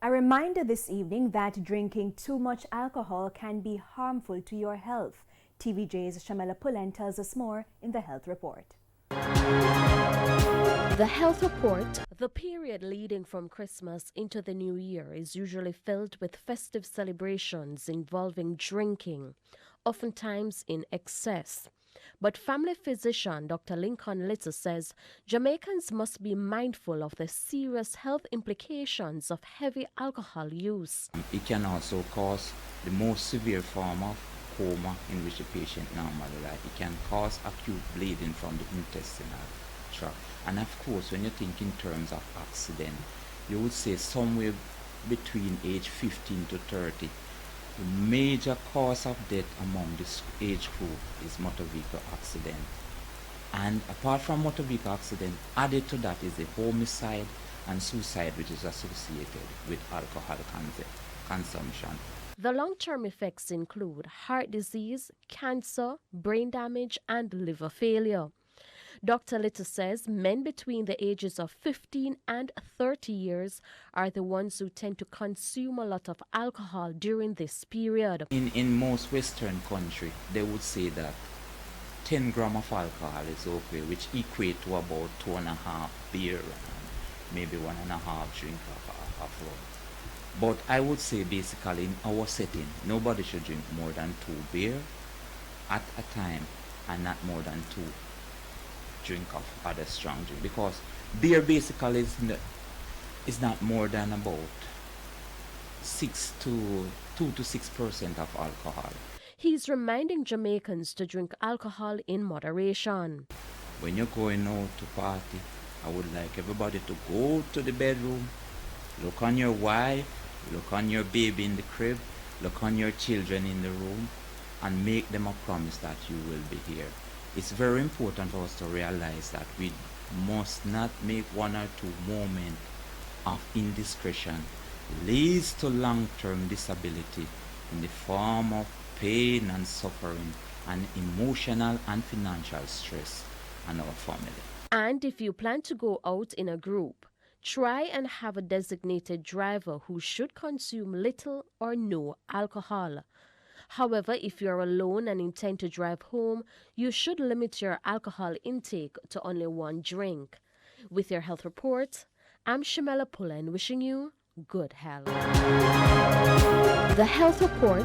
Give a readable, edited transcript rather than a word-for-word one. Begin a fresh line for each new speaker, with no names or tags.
A reminder this evening that drinking too much alcohol can be harmful to your health. TVJ's Shamela Pullen tells us more in the Health Report.
The Health Report. The period leading from Christmas into the New Year is usually filled with festive celebrations involving drinking, oftentimes in excess. But family physician Dr. Lincoln Little says Jamaicans must be mindful of the serious health implications of heavy alcohol use.
It can also cause the most severe form of coma in which the patient normally lies. It can cause acute bleeding from the intestinal tract. And of course, when you think in terms of accident, you would say somewhere between age 15 to 30. The major cause of death among this age group is motor vehicle accident. And apart from motor vehicle accident, added to that is the homicide and suicide, which is associated with alcohol consumption.
The long-term effects include heart disease, cancer, brain damage, and liver failure. Dr. Little says men between the ages of 15 and 30 years are the ones who tend to consume a lot of alcohol during this period.
In most Western countries, they would say that 10 grams of alcohol is okay, which equate to about 2.5 beer and maybe 1.5 drink of rum. But I would say basically in our setting, nobody should drink more than 2 beer at a time and not more than 2 drink of other strong drink, because beer basically is not more than about 2 to 6% of alcohol.
He's reminding Jamaicans to drink alcohol in moderation.
When you're going out to party, I would like everybody to go to the bedroom, look on your wife, look on your baby in the crib, look on your children in the room, and make them a promise that you will be here. It's very important for us to realize that we must not make 1 or 2 moments of indiscretion leads to long-term disability in the form of pain and suffering and emotional and financial stress on our family.
And if you plan to go out in a group, try and have a designated driver who should consume little or no alcohol. However, if you're alone and intend to drive home, you should limit your alcohol intake to only 1 drink. With your Health Report, I'm Shamela Pullen wishing you good health. The Health Report.